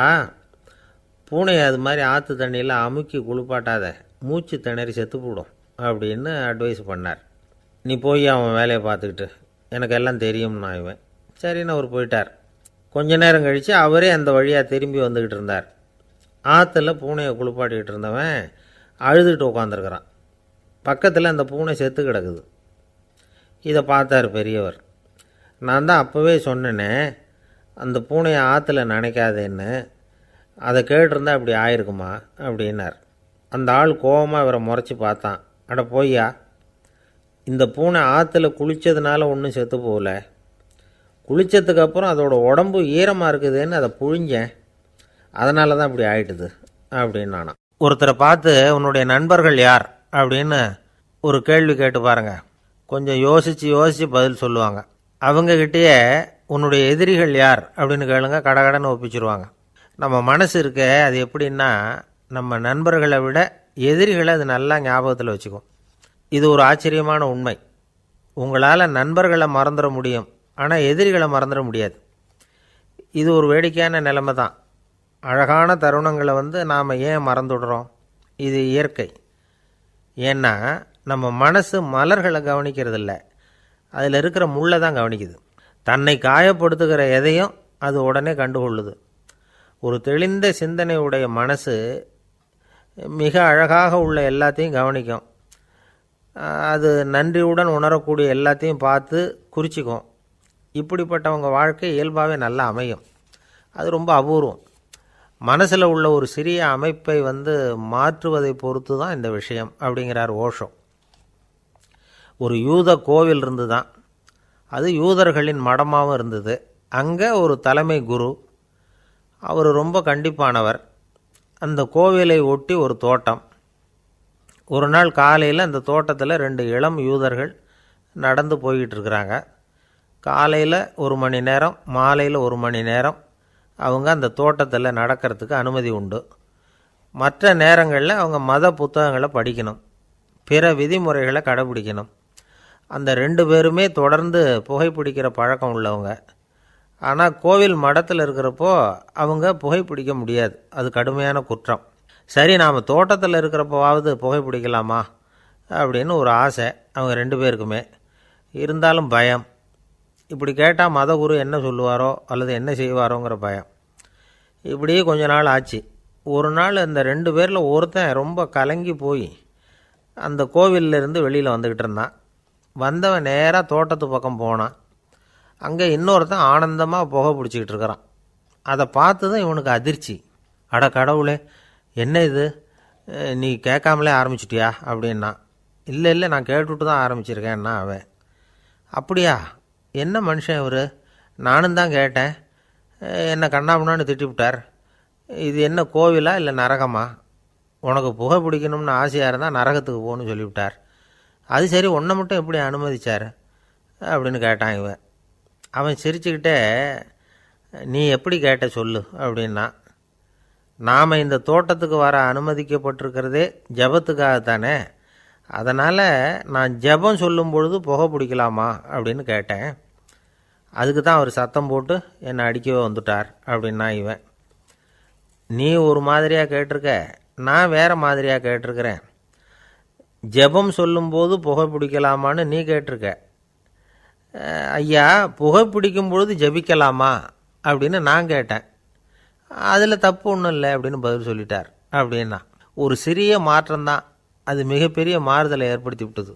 பூனையை அது மாதிரி ஆற்று தண்ணியில் அமுக்கி குளிப்பாட்டாத, மூச்சு திணறி செத்து போடும் அப்படின்னு அட்வைஸ் பண்ணார். நீ போய் அவன் வேலையை பார்த்துக்கிட்டு, எனக்கு எல்லாம் தெரியும்னா இவன். சரின்னு அவர் போயிட்டார். கொஞ்ச நேரம் கழித்து அவரே அந்த வழியாக திரும்பி வந்துக்கிட்டு இருந்தார். ஆற்றுல பூனையை குளிப்பாட்டிக்கிட்டு இருந்தவன் அழுதுகிட்டு உட்காந்துருக்கிறான். பக்கத்தில் அந்த பூனை செத்து கிடக்குது. இதை பார்த்தார் பெரியவர். நான் தான் அப்போவே சொன்னேனே அந்த பூனையை ஆற்றுல நினைக்காதேன்னு, அதை கேட்டிருந்தா அப்படி ஆயிருக்குமா அப்படின்னார். அந்த ஆள் கோபமாக இவரை முறைச்சி பார்த்தான். அட போய்யா, இந்த பூனை ஆற்றுல குளித்ததுனால ஒன்றும் செத்து போகல, குளித்ததுக்கப்புறம் அதோட உடம்பு ஈரமாக இருக்குதுன்னு அதை புழிஞ்சேன், அதனால தான் இப்படி ஆயிட்டுது அப்படின்னு நானா. ஒருத்தரை பார்த்து உன்னுடைய நண்பர்கள் யார் அப்படின்னு ஒரு கேள்வி கேட்டு பாருங்க. கொஞ்சம் யோசித்து பதில் சொல்லுவாங்க. அவங்கக்கிட்டேயே உன்னுடைய எதிரிகள் யார் அப்படின்னு கேளுங்க, கடகடன்னு ஒப்பிச்சிருவாங்க. நம்ம மனசு இருக்க அது எப்படின்னா, நம்ம நண்பர்களை விட எதிரிகளை அது நல்லா ஞாபகத்தில் வச்சுக்கும். இது ஒரு ஆச்சரியமான உண்மை. உங்களால் நண்பர்களை மறந்துட முடியும், ஆனால் எதிரிகளை மறந்துட முடியாது. இது ஒரு வேடிக்கையான நிலைமை தான். அழகான தருணங்களை நாம் ஏன் மறந்துடுறோம்? இது இயற்கை. ஏன்னா நம்ம மனசு மலர்களை கவனிக்கிறதில்ல, அதில் இருக்கிற முள்ளை தான் கவனிக்குது. தன்னை காயப்படுத்துகிற எதையும் அது உடனே கண்டுகொள்ளுது. ஒரு தெளிந்த சிந்தனை உடைய மனசு மிக அழகாக உள்ள எல்லாத்தையும் கவனிக்கும். அது நன்றியுடன் உணரக்கூடிய எல்லாத்தையும் பார்த்து குறிச்சிக்கும். இப்படிப்பட்டவங்க வாழ்க்கை இயல்பாகவே நல்லா அமையும். அது ரொம்ப அபூர்வம். மனசில் உள்ள ஒரு சிறிய அமைப்பை மாற்றுவதை பொறுத்து தான் இந்த விஷயம் அப்படிங்கிறார் ஓஷோ. ஒரு யூத கோவில் இருந்து தான், அது யூதர்களின் மடமாகவும் இருந்தது. அங்கே ஒரு தலைமை குரு, அவர் ரொம்ப கண்டிப்பானவர். அந்த கோவிலை ஒட்டி ஒரு தோட்டம். ஒரு நாள் காலையில் அந்த தோட்டத்தில் 2 இளம் யூதர்கள் நடந்து போய்கிட்டு இருக்கிறாங்க. காலையில் 1 மணி நேரம், மாலையில் 1 மணி நேரம் அவங்க அந்த தோட்டத்தில் நடக்கிறதுக்கு அனுமதி உண்டு. மற்ற நேரங்களில் அவங்க மத புத்தகங்களை படிக்கணும், பிற விதிமுறைகளை கடைபிடிக்கணும். அந்த 2 பேருமே தொடர்ந்து புகைப்பிடிக்கிற பழக்கம் உள்ளவங்க. ஆனால் கோவில் மடத்தில் இருக்கிறப்போ அவங்க புகைப்பிடிக்க முடியாது, அது கடுமையான குற்றம். சரி, நாம் தோட்டத்தில் இருக்கிறப்போவாவது புகைப்பிடிக்கலாமா அப்படின்னு ஒரு ஆசை அவங்க 2 பேருக்குமே. இருந்தாலும் பயம். இப்படி கேட்டால் மதகுரு என்ன சொல்லுவாரோ அல்லது என்ன செய்வாரோங்கிற பயம். இப்படியே கொஞ்ச நாள் ஆச்சு. ஒரு நாள் இந்த 2 பேரில் ஒருத்தன் ரொம்ப கலங்கி போய் அந்த கோவிலிருந்து வெளியில் வந்துக்கிட்டு இருந்தான். வந்தவன் நேராக தோட்டத்து பக்கம் போனான். அங்கே இன்னொருத்தன் ஆனந்தமாக புகை பிடிச்சிக்கிட்டு இருக்கிறான். அதை பார்த்து தான் இவனுக்கு அதிர்ச்சி. அட கடவுளே, என்ன இது, நீ கேட்காமலே ஆரம்பிச்சிட்டியா அப்படின்னா. இல்லை நான் கேட்டுவிட்டு தான் ஆரம்பிச்சிருக்கேன்னா அவன். அப்படியா, என்ன மனுஷன் இவர், நானும் தான் கேட்டேன், என்னை கண்ணாமுன்னான்னு திட்டிவிட்டார். இது என்ன கோவிலா இல்லை நரகமா? உனக்கு புகை பிடிக்கணும்னு ஆசையாக இருந்தால் நரகத்துக்கு போகணும்னு சொல்லிவிட்டார். அது சரி, உன்னை மட்டும் எப்படி அனுமதிச்சார் அப்படின்னு கேட்டான் இவன். அவன் சிரிச்சுக்கிட்டே, நீ எப்படி கேட்ட சொல்லு அப்படின்னா. நாம் இந்த தோட்டத்துக்கு வர அனுமதிக்கப்பட்டிருக்கிறதே ஜபத்துக்காகத்தானே, அதனால் நான் ஜபம் சொல்லும் பொழுது புகை பிடிக்கலாமா அப்படின்னு கேட்டேன். அதுக்கு தான் அவர் சத்தம் போட்டு என்னை அடிக்கவே வந்துட்டார் அப்படின்னா இவன். நீ ஒரு மாதிரியாக கேட்டிருக்க, நான் வேறு மாதிரியாக கேட்டிருக்கிறேன். ஜபம் சொல்லும்போது புகை பிடிக்கலாமான்னு நீ கேட்டிருக்க. ஐயா, புகை பிடிக்கும் பொழுது ஜபிக்கலாமா அப்படின்னு நான் கேட்டேன். அதில் தப்பு ஒன்றும் இல்லை அப்படின்னு பதில் சொல்லிட்டார் அப்படின்னா. ஒரு சிறிய மாற்றம்தான் அது மிகப்பெரிய மாறுதலை ஏற்படுத்தி விட்டது.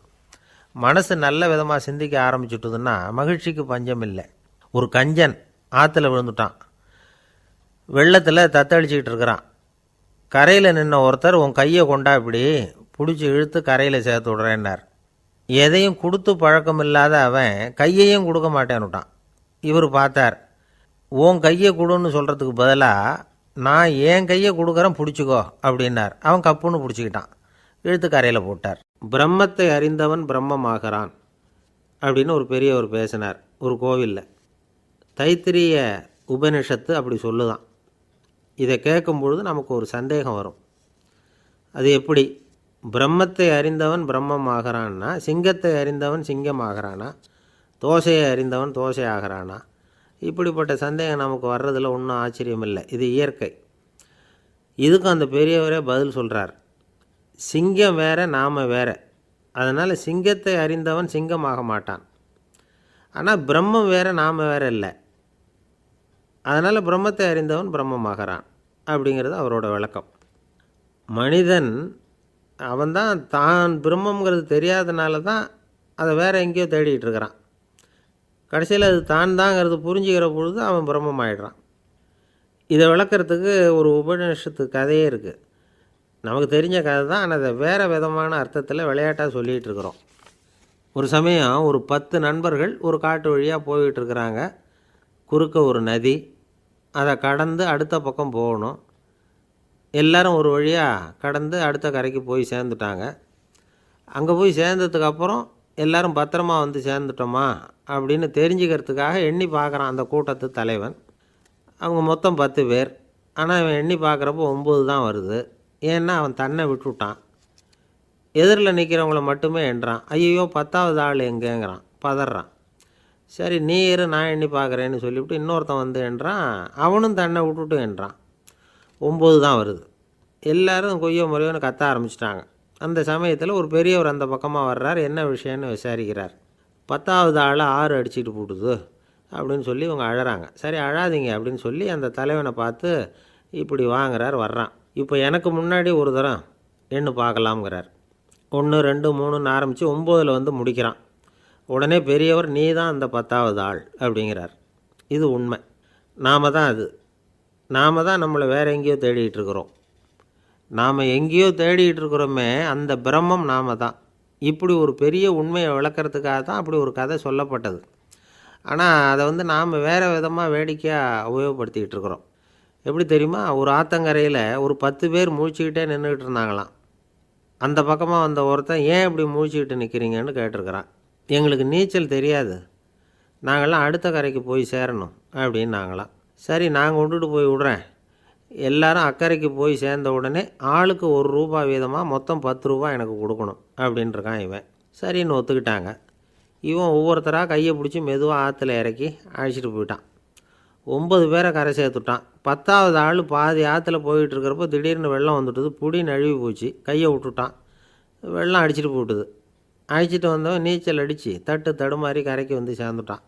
மனசு நல்ல விதமாக சிந்திக்க ஆரம்பிச்சுட்டுதுன்னா மகிழ்ச்சிக்கு பஞ்சம் இல்லை. ஒரு கஞ்சன் ஆற்றுல விழுந்துட்டான். வெள்ளத்தில் தத்தளிச்சிக்கிட்டு இருக்கிறான். கரையில் நின்ன ஒருத்தர், உன் கையை கொண்டா இப்படி பிடிச்சி இழுத்து கரையில் சேர்த்து விட்றேன்னார். எதையும் கொடுத்து பழக்கம் இல்லாத அவன் கையையும் கொடுக்க மாட்டேன்னுட்டான். இவர் பார்த்தார். உன் கையை கொடுன்னு சொல்கிறதுக்கு பதிலாக நான் என் கையை கொடுக்குறேன் பிடிச்சிக்கோ அப்படின்னார். அவன் கப்புன்னு பிடிச்சிக்கிட்டான், இழுத்து கரையில் போட்டார். பிரம்மத்தை அறிந்தவன் பிரம்மமாகிறான் அப்படின்னு ஒரு பெரியவர் பேசினார் ஒரு கோவிலில். தைத்திரிய உபனிஷத்து அப்படி சொல்லுதான். இதை கேட்கும் பொழுது நமக்கு ஒரு சந்தேகம் வரும். அது எப்படி? பிரம்மத்தை அறிந்தவன் பிரம்மம் ஆகிறான்னா, சிங்கத்தை அறிந்தவன் சிங்கம் ஆகிறானா, தோசையை அறிந்தவன் தோசை ஆகிறானா? இப்படிப்பட்ட சந்தேகம் நமக்கு வர்றதில் ஒன்றும் ஆச்சரியம் இல்லை. இது இயற்கை. இதுக்கும் அந்த பெரியவரே பதில் சொல்கிறார். சிங்கம் வேற, நாம் வேற. அதனால் சிங்கத்தை அறிந்தவன் சிங்கமாக மாட்டான். ஆனால் பிரம்மம் வேற, நாம் வேற இல்லை. அதனால் பிரம்மத்தை அறிந்தவன் பிரம்மமாகிறான் அப்படிங்கிறது அவரோட விளக்கம். மனிதன் அவன்தான் தான் பிரம்மங்கிறது தெரியாதனால தான் அதை வேறு எங்கேயோ தேடிகிட்டு இருக்கிறான். கடைசியில் அது தான் தாங்கிறது புரிஞ்சுக்கிற பொழுது அவன் பிரம்மம் ஆகிடுறான். இதை விளக்கிறதுக்கு ஒரு உபநிஷத்து கதையே இருக்குது. நமக்கு தெரிஞ்ச கதை தான், ஆனால் அதை வேறு விதமான அர்த்தத்தில் விளையாட்டாக சொல்லிகிட்டு இருக்கிறோம். ஒரு சமயம் ஒரு 10 நண்பர்கள் ஒரு காட்டு வழியாக போய்கிட்டு இருக்கிறாங்க. குறுக்க ஒரு நதி, அதை கடந்து அடுத்த பக்கம் போகணும். எல்லோரும் ஒரு வழியாக கடந்து அடுத்த கரைக்கு போய் சேர்ந்துட்டாங்க. அங்கே போய் சேர்ந்ததுக்கப்புறம் எல்லோரும் பத்திரமா வந்து சேர்ந்துட்டோமா அப்படின்னு தெரிஞ்சுக்கிறதுக்காக எண்ணி பார்க்குறான் அந்த கூட்டத்து தலைவன். அவங்க மொத்தம் 10 பேர். ஆனால் இவன் எண்ணி பார்க்குறப்போ 9 தான் வருது. ஏன்னா அவன் தன்னை விட்டுவிட்டான். எதிரில் நிற்கிறவங்கள மட்டுமே எண்ணுறான். ஐயோ 10வது ஆள் எங்கேங்கிறான், பதறான். சரி நீ இரு நான் எண்ணி பார்க்குறேன்னு சொல்லிவிட்டு இன்னொருத்தன் வந்து எண்ணுறான். அவனும் தன்னை விட்டுட்டு எண்ணுறான். 9 தான் வருது. எல்லோரும் கொய்யோ முறையோன்னு கத்த ஆரம்பிச்சிட்டாங்க. அந்த சமயத்தில் ஒரு பெரியவர் அந்த பக்கமாக வர்றார். என்ன விஷயம்னு விசாரிக்கிறார். 10வது ஆள் 6 அடிச்சுட்டு போட்டுது அப்படின்னு சொல்லி இவங்க அழறாங்க. சரி அழாதீங்க அப்படின்னு சொல்லி அந்த தலைவனை பார்த்து இப்படி வாங்குறார். வர்றான். இப்போ எனக்கு முன்னாடி ஒரு தரம் எண்ணு பார்க்கலாம்ங்கிறார். 1 2 3ன்னு ஆரம்பித்து 9ல் வந்து முடிக்கிறான். உடனே பெரியவர் நீ தான் அந்த 10வது ஆள் அப்படிங்கிறார். இது உண்மை. நாம் தான் அது. நாம் தான் நம்மளை வேறு எங்கேயோ தேடிகிட்டு இருக்கிறோம். நாம் எங்கேயோ தேடிகிட்டு இருக்கிறோமே அந்த பிரம்மம் நாம் தான். இப்படி ஒரு பெரிய உண்மையை விளக்கிறதுக்காக தான் அப்படி ஒரு கதை சொல்லப்பட்டது. ஆனால் அதை வந்து நாம் வேறு விதமாக வேடிக்கையாக உபயோகப்படுத்திக்கிட்டு இருக்கிறோம். எப்படி தெரியுமா? ஒரு ஆத்தங்கரையில் ஒரு 10 பேர் முழிச்சுக்கிட்டே நின்றுக்கிட்டு இருந்தாங்களாம். அந்த பக்கமாக வந்த ஒருத்தன் ஏன் இப்படி முழிச்சுக்கிட்டு நிற்கிறீங்கன்னு கேட்டிருக்கிறான். எங்களுக்கு நீச்சல் தெரியாது, நாங்கள்லாம் அடுத்த கரைக்கு போய் சேரணும் அப்படின்னு நாங்களாம். சரி நான் கொண்டுட்டு போய் விட்றேன். எல்லாரும் அக்கறைக்கு போய் சேர்ந்த உடனே ஆளுக்கு ₹1 வீதமாக மொத்தம் ₹10 எனக்கு கொடுக்கணும் அப்படின்ட்டுருக்கான் இவன். சரின்னு ஒத்துக்கிட்டாங்க. இவன் ஒவ்வொருத்தராக கையை பிடிச்சி மெதுவாக ஆற்றுல இறக்கி அழைச்சிட்டு போயிட்டான். 9 பேரை கரை சேர்த்துட்டான். 10வது ஆள் பாதி ஆற்றுல போயிட்டுருக்கிறப்போ திடீர்னு வெள்ளம் வந்துட்டுது. புடி நழுவி போச்சு. கையை விட்டுட்டான். வெள்ளம் அடிச்சிட்டு போட்டுது. அழைச்சிட்டு வந்தவன் நீச்சல் அடித்து தட்டு தடுமாறி கரைக்கு வந்து சேர்ந்துட்டான்.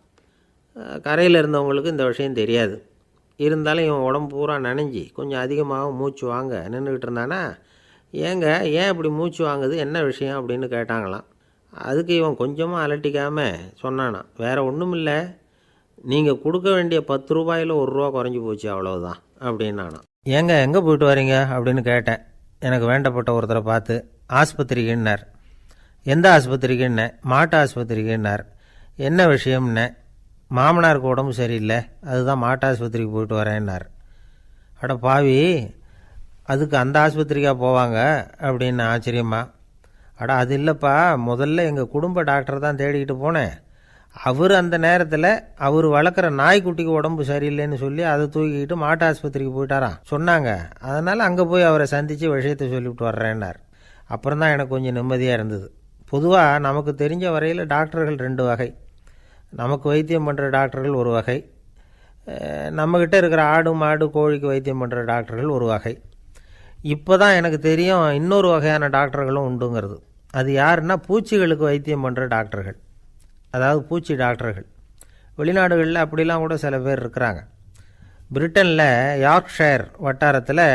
கரையில் இருந்தவங்களுக்கு இந்த விஷயம் தெரியாது. இருந்தாலும் இவன் உடம்பு பூரா நனைஞ்சி கொஞ்சம் அதிகமாக மூச்சு வாங்க நின்றுக்கிட்டு இருந்தானா, ஏங்க ஏன் இப்படி மூச்சு வாங்குது, என்ன விஷயம் அப்படின்னு கேட்டாங்களாம். அதுக்கு இவன் கொஞ்சமாக அலட்டிக்காமல் சொன்னானா, வேறு ஒன்றும் இல்லை, நீங்கள் கொடுக்க வேண்டிய ₹10 ₹1 குறைஞ்சி போச்சு அவ்வளவுதான் அப்படின்னானா. ஏங்க எங்கே போயிட்டு வரீங்க அப்படின்னு கேட்டேன். எனக்கு வேண்டப்பட்ட ஒருத்தரை பார்த்து. ஆஸ்பத்திரிக்குன்னார். எந்த ஆஸ்பத்திரிக்குன்னே? மாட்டு ஆஸ்பத்திரிக்குன்னார். என்ன விஷயம்னே? மாமனாருக்கு உடம்பு சரியில்லை, அதுதான் மாட்டு ஆஸ்பத்திரிக்கு போயிட்டு வரேன்னார். அட பாவி, அதுக்கு அந்த ஆஸ்பத்திரிக்காக போவாங்க அப்படின்னு ஆச்சரியமா. அட அது இல்லைப்பா, முதல்ல எங்கள் குடும்ப டாக்டர் தான் தேடிக்கிட்டு போனேன். அவர் அந்த நேரத்தில் அவர் வளர்க்குற நாய்க்குட்டிக்கு உடம்பு சரியில்லைன்னு சொல்லி அதை தூக்கிக்கிட்டு மாட்டு ஆஸ்பத்திரிக்கு போயிட்டாராம் சொன்னாங்க. அதனால் அங்கே போய் அவரை சந்தித்து விஷயத்தை சொல்லிவிட்டு வர்றேன்னார். அப்புறம் தான் எனக்கு கொஞ்சம் நிம்மதியாக இருந்தது. பொதுவாக நமக்கு தெரிஞ்ச வரையில் டாக்டர்கள் 2 வகை. நமக்கு வைத்தியம் பண்ணுற டாக்டர்கள் ஒரு வகை, நம்மக்கிட்ட இருக்கிற ஆடு மாடு கோழிக்கு வைத்தியம் பண்ணுற டாக்டர்கள் ஒரு வகை. இப்போ தான் எனக்கு தெரியும் இன்னொரு வகையான டாக்டர்களும் உண்டுங்கிறது. அது யாருன்னா பூச்சிகளுக்கு வைத்தியம் பண்ணுற டாக்டர்கள், அதாவது பூச்சி டாக்டர்கள். வெளிநாடுகளில் அப்படிலாம் கூட சில பேர் இருக்கிறாங்க. பிரிட்டனில் யார்க்ஷயர் வட்டாரத்தில்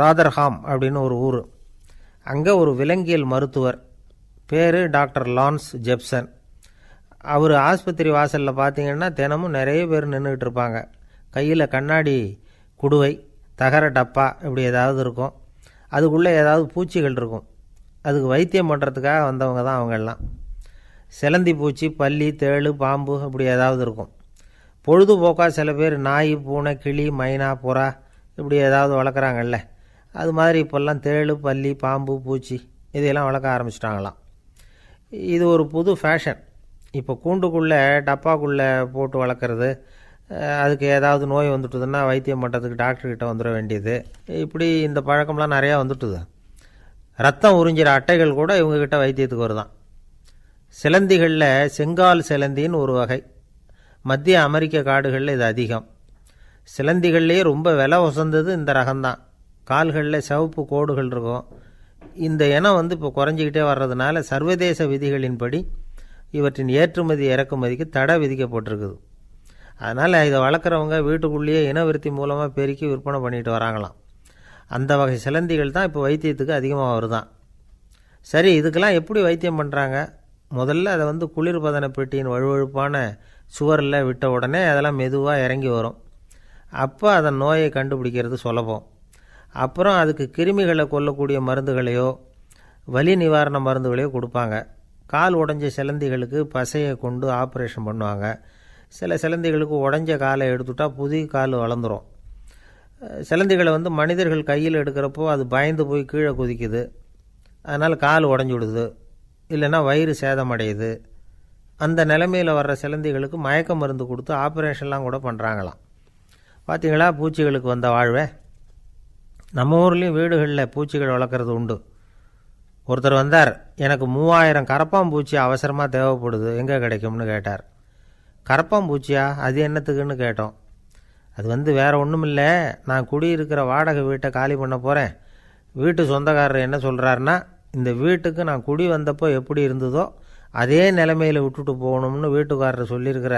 ராதர்ஹாம் அப்படின்னு ஒரு ஊர். அங்கே ஒரு விலங்கியல் மருத்துவர், பேர் டாக்டர் லான்ஸ் ஜெப்சன். அவர் ஆஸ்பத்திரி வாசலில் பார்த்தீங்கன்னா தினமும் நிறைய பேர் நின்றுக்கிட்டு இருப்பாங்க. கையில் கண்ணாடி குடுவை, தகர டப்பா இப்படி ஏதாவது இருக்கும். அதுக்குள்ளே ஏதாவது பூச்சிகள் இருக்கும். அதுக்கு வைத்தியம் பண்ணுறதுக்காக வந்தவங்க தான் அவங்கெல்லாம். சிலந்தி பூச்சி, பல்லி, தேளு, பாம்பு இப்படி ஏதாவது இருக்கும். பொழுதுபோக்காக சில பேர் நாய், பூனை, கிளி, மைனா, புறா இப்படி ஏதாவது வளர்க்குறாங்கல்ல, அது மாதிரி இப்போல்லாம் தேளு, பல்லி, பாம்பு, பூச்சி இதையெல்லாம் வளர்க்க ஆரம்பிச்சிட்டாங்களாம். இது ஒரு புது ஃபேஷன். இப்போ கூண்டுக்குள்ளே டப்பாக்குள்ளே போட்டு வளர்க்குறது, அதுக்கு ஏதாவது நோய் வந்துட்டுதுன்னா வைத்தியம் பண்ணுறதுக்கு டாக்டர்கிட்ட வந்துட வேண்டியது, இப்படி இந்த பழக்கம்லாம் நிறையா வந்துட்டுது. ரத்தம் உறிஞ்சிற அட்டைகள் கூட இவங்ககிட்ட வைத்தியத்துக்கு வருதான். சிலந்திகளில் செங்கால் சிலந்தின்னு ஒரு வகை. மத்திய அமெரிக்க காடுகளில் இது அதிகம். சிலந்திகள்லேயே ரொம்ப விலை உசந்தது இந்த ரகம்தான். கால்களில் சிவப்பு கோடுகள் இருக்கும். இந்த இனம் வந்து இப்போ குறைஞ்சிக்கிட்டே வர்றதுனால சர்வதேச விதிகளின்படி இவற்றின் ஏற்றுமதி இறக்குமதிக்கு தடை விதிக்கப்பட்டிருக்குது. அதனால் இதை வளர்க்குறவங்க வீட்டுக்குள்ளேயே இனவிருத்தி மூலமாக பெருக்கி விற்பனை பண்ணிட்டு வராங்களாம். அந்த வகை சிலந்திகள் தான் இப்போ வைத்தியத்துக்கு அதிகமாக வருதான். சரி, இதுக்கெல்லாம் எப்படி வைத்தியம் பண்ணுறாங்க? முதல்ல அதை வந்து குளிர்பதன பெட்டியின் வழுவழுப்பான சுவரில் விட்ட உடனே அதெல்லாம் மெதுவாக இறங்கி வரும். அப்போ அதன் நோயை கண்டுபிடிக்கிறது சுலபம். அப்புறம் அதுக்கு கிருமிகளை கொல்லக்கூடிய மருந்துகளையோ வலி நிவாரண மருந்துகளையோ கொடுப்பாங்க. கால் உடஞ்ச சிலந்திகளுக்கு பசையை கொண்டு ஆப்ரேஷன் பண்ணுவாங்க. சில சிலந்திகளுக்கு உடஞ்ச காலை எடுத்துட்டா புதிய கால் வளர்ந்துடும். சிலந்திகளை வந்து மனிதர்கள் கையில் எடுக்கிறப்போ அது பயந்து போய் கீழே குதிக்குது. அதனால் கால் உடஞ்சி விடுது, இல்லைன்னா வயிறு சேதமடையுது. அந்த நிலைமையில் வர்ற சிலந்திகளுக்கு மயக்க மருந்து கொடுத்து ஆப்ரேஷன்லாம் கூட பண்ணுறாங்களாம். பார்த்தீங்களா பூச்சிகளுக்கு வந்த வாழ்வே. நம்ம ஊர்லேயும் வீடுகளில் பூச்சிகள் வளர்க்குறது உண்டு. ஒருத்தர் வந்தார், எனக்கு 3000 கரப்பாம்பூச்சி அவசரமாக தேவைப்படுது, எங்கே கிடைக்கும்னு கேட்டார். கரப்பாம்பூச்சியா, அது என்னத்துக்குன்னு கேட்டோம். அது வேறு ஒன்றும் இல்லை, நான் குடியிருக்கிற வாடகை வீட்டை காலி பண்ண போகிறேன். வீட்டு சொந்தக்காரர் என்ன சொல்கிறாருன்னா, இந்த வீட்டுக்கு நான் குடி வந்தப்போ எப்படி இருந்ததோ அதே நிலைமையில் விட்டுட்டு போகணும்னு வீட்டுக்காரர் சொல்லியிருக்கிறார்.